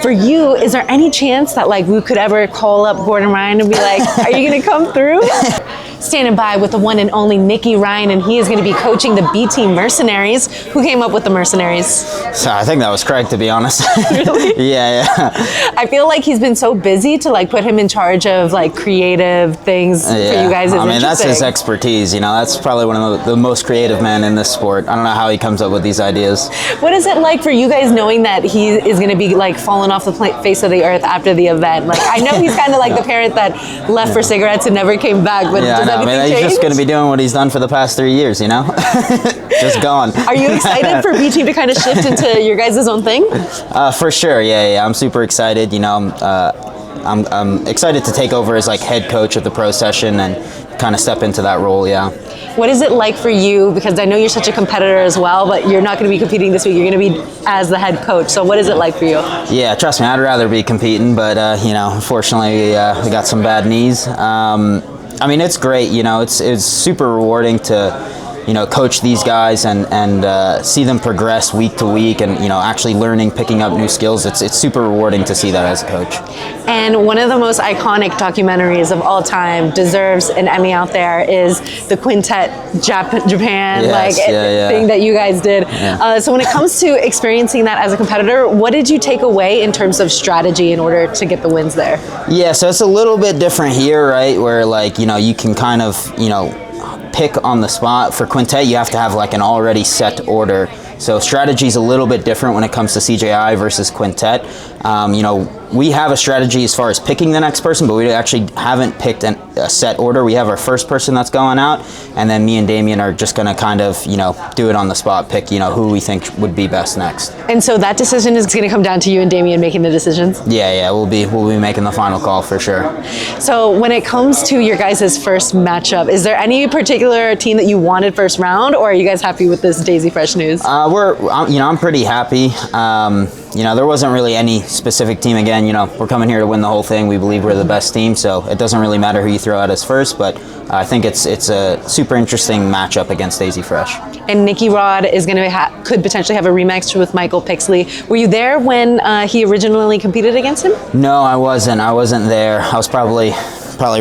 For you, is there any chance that like we could ever call up Gordon Ryan and be like, are you gonna come through? Standing by with the one and only Nicky Ryan, and he is going to be coaching the B-Team Mercenaries. Who came up with the Mercenaries? So I think that was Craig, to be honest. Really? Yeah. I feel like he's been so busy to like put him in charge of like creative things for you guys. I mean, that's his expertise. You know, that's probably one of the most creative men in this sport. I don't know how he comes up with these ideas. What is it like for you guys knowing that he is going to be like falling off the face of the earth after the event? Like, I know he's kind of like the parent that left for cigarettes and never came back, but does anything he's change? just going to be doing what he's done for the past 3 years, you know? Just gone. Are you excited for B-Team to kind of shift into your guys' own thing? For sure, yeah. I'm super excited. You know, I'm excited to take over as like head coach of the pro session and kind of step into that role, yeah. What is it like for you? Because I know you're such a competitor as well, but you're not going to be competing this week. You're going to be as the head coach. So what is it like for you? Yeah, trust me, I'd rather be competing, but you know, unfortunately, we got some bad knees. I mean, it's great. You know, it's super rewarding to, you know, coach these guys and see them progress week to week, and you know, actually learning, picking up new skills. It's super rewarding to see that as a coach. And one of the most iconic documentaries of all time, deserves an Emmy out there, is the Quintet Japan thing that you guys did. Yeah. So when it comes to experiencing that as a competitor, what did you take away in terms of strategy in order to get the wins there? Yeah, so it's a little bit different here, right? Where like, you know, you can kind of, you know, pick on the spot. For Quintet, you have to have like an already set order. So strategy is a little bit different when it comes to CJI versus Quintet. You know, we have a strategy as far as picking the next person, but we actually haven't picked a set order. We have our first person that's going out, and then me and Damien are just going to kind of, you know, do it on the spot, pick, you know, who we think would be best next. And so that decision is going to come down to you and Damien making the decisions? Yeah, we'll be making the final call for sure. So when it comes to your guys' first matchup, is there any particular team that you wanted first round, or are you guys happy with this Daisy Fresh news? I'm pretty happy. You know, there wasn't really any specific team. Again, you know, we're coming here to win the whole thing. We believe we're the best team, so it doesn't really matter who you throw at us first, but I think it's a super interesting matchup against Daisy Fresh. And Nicky Rod is going to could potentially have a rematch with Michael Pixley. Were you there when he originally competed against him? No, I wasn't. I wasn't there. I was probably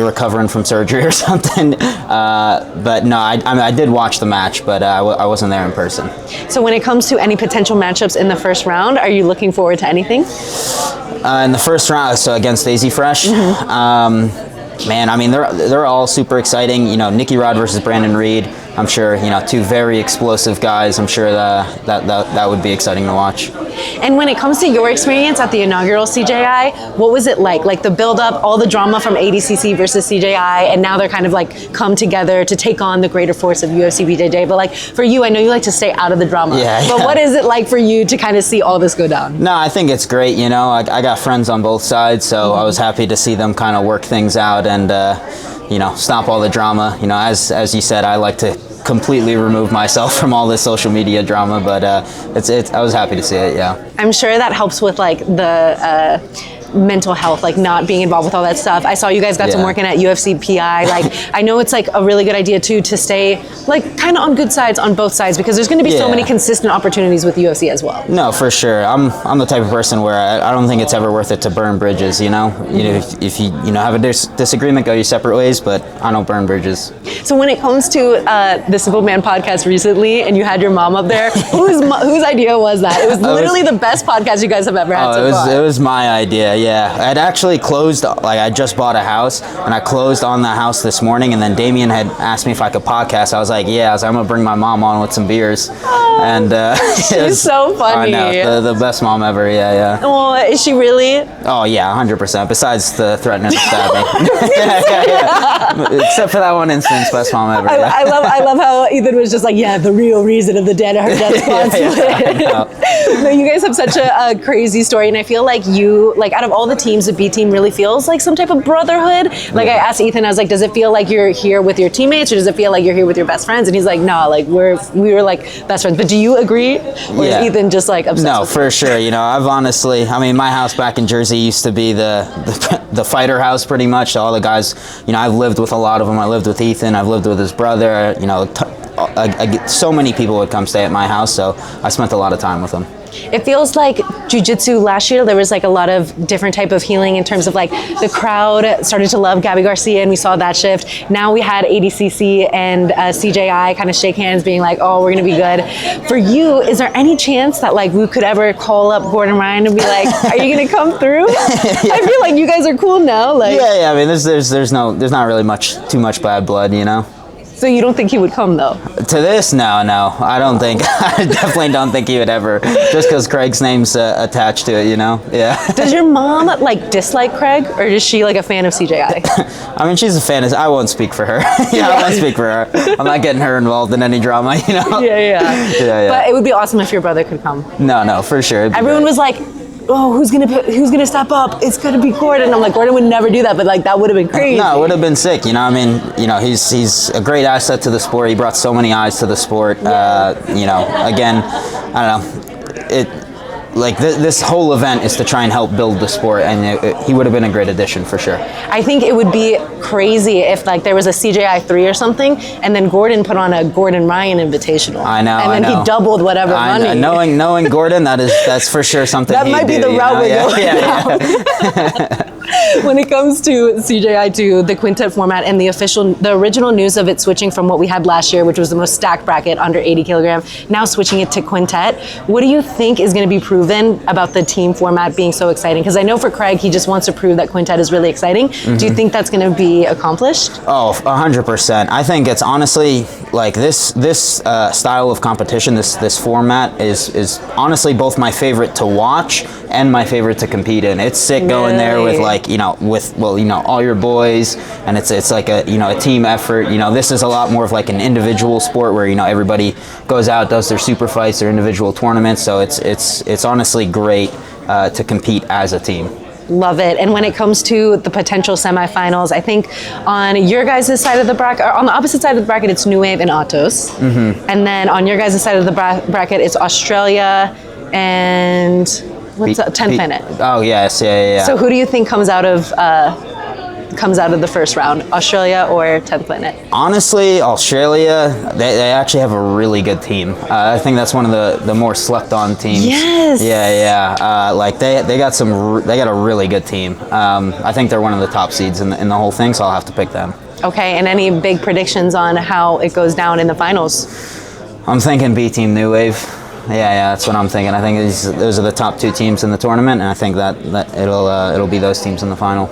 recovering from surgery or something. But no, I did watch the match, but I wasn't there in person. So when it comes to any potential matchups in the first round, are you looking forward to anything? In the first round, so against Daisy Fresh, man, I mean, they're all super exciting. You know, Nicky Rod versus Brandon Reed. I'm sure, you know, two very explosive guys. I'm sure that would be exciting to watch. And when it comes to your experience at the inaugural CJI, what was it like? Like the build-up, all the drama from ADCC versus CJI, and now they're kind of like come together to take on the greater force of UFC BJJ. But like for you, I know you like to stay out of the drama. But what is it like for you to kind of see all this go down? No, I think it's great. You know, I got friends on both sides, so I was happy to see them kind of work things out and, you know, stop all the drama. You know, as you said, I like to completely remove myself from all this social media drama, but I was happy to see it, yeah. I'm sure that helps with like the mental health, like not being involved with all that stuff. I saw you guys got some working at UFC PI. Like, I know it's like a really good idea too to stay like kind of on good sides on both sides, because there's going to be so many consistent opportunities with UFC as well. No, for sure. I'm the type of person where I don't think it's ever worth it to burn bridges. You know, if you have a disagreement, go your separate ways. But I don't burn bridges. So when it comes to the Simple Man podcast recently, and you had your mom up there, whose idea was that? It was literally the best podcast you guys have ever had so far. It was my idea. Yeah, I'd actually closed, like I just bought a house and I closed on the house this morning, and then Damien had asked me if I could podcast. I was like, yeah, I'm gonna bring my mom on with some beers. And she's so funny. I know, the best mom ever, yeah. Oh, is she really? Oh yeah, 100%, besides the threatening to stab me. Yeah. Except for that one instance, best mom ever. Yeah. I love how Ethan was just like, yeah, the real reason of her death split. No, you guys have such a crazy story, and I feel like you, like out of all the teams, the B team really feels like some type of brotherhood. Like I asked Ethan, I was like, does it feel like you're here with your teammates, or does it feel like you're here with your best friends? And he's like, no, like we were like best friends. But do you agree? Or is Ethan just like obsessed No, with for sure. You know, I've honestly, I mean, my house back in Jersey used to be the fighter house pretty much. So all the guys, you know, I've lived with a lot of them. I lived with Ethan. I've lived with his brother. You know, so many people would come stay at my house. So I spent a lot of time with them. It feels like Jiu-Jitsu last year, there was like a lot of different type of healing in terms of like the crowd started to love Gabby Garcia and we saw that shift. Now we had ADCC and CJI kind of shake hands being like, oh, we're going to be good. For you, is there any chance that like we could ever call up Gordon Ryan and be like, are you going to come through? I feel like you guys are cool now. Like, yeah. I mean, there's not really too much bad blood, you know. So you don't think he would come though? To this, no. I don't think. I definitely don't think he would ever. Just because Craig's name's attached to it, you know. Yeah. Does your mom like dislike Craig, or is she like a fan of CJI? I mean, she's a fan. I won't speak for her. I won't speak for her. I'm not getting her involved in any drama, you know. Yeah. But it would be awesome if your brother could come. No, for sure. Everyone was like, oh, who's gonna step up? It's gonna be Gordon. I'm like, Gordon would never do that, but like that would have been crazy. No, it would have been sick. You know, I mean, you know, he's a great asset to the sport. He brought so many eyes to the sport. You know, again, I don't know, this whole event is to try and help build the sport, and he would have been a great addition for sure. I think it would be crazy if like there was a CJI 3 or something, and then Gordon put on a Gordon Ryan invitational. I know. And then he doubled whatever money. Knowing Gordon, that's for sure something. That might be the route we're going down. Yeah. When it comes to CJI 2, the quintet format, and the original news of it switching from what we had last year, which was the most stacked bracket under 80 kilogram, now switching it to quintet. What do you think is going to be proven about the team format being so exciting? Because I know for Craig, he just wants to prove that quintet is really exciting. Mm-hmm. Do you think that's going to be accomplished? Oh, 100%. I think it's honestly like this style of competition, this format is honestly both my favorite to watch and my favorite to compete in. It's sick going there with like, you know, all your boys, and it's like a team effort. You know, this is a lot more of like an individual sport where, you know, everybody goes out, does their super fights, their individual tournaments. So it's honestly great to compete as a team. Love it. And when it comes to the potential semifinals, I think on your guys' side of the bracket, or on the opposite side of the bracket, it's New Wave and Atos. Mm-hmm. And then on your guys' side of the bracket, it's Australia and 10th Planet. Oh yes, yeah. So who do you think comes out of the first round, Australia or 10th Planet? Honestly, Australia, they actually have a really good team. I think that's one of the more slept on teams. Yes. Yeah. Like they got a really good team. I think they're one of the top seeds in the whole thing, so I'll have to pick them. Okay, and any big predictions on how it goes down in the finals? I'm thinking B-Team New Wave. Yeah, that's what I'm thinking. I think those are the top 2 teams in the tournament, and I think that it'll be those teams in the final.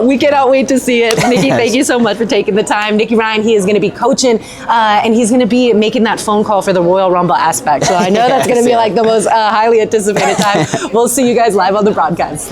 We cannot wait to see it. Nicky, thank you so much for taking the time. Nicky Ryan, he is going to be coaching, and he's going to be making that phone call for the Royal Rumble aspect. So I know that's going to be like the most highly anticipated time. We'll see you guys live on the broadcast.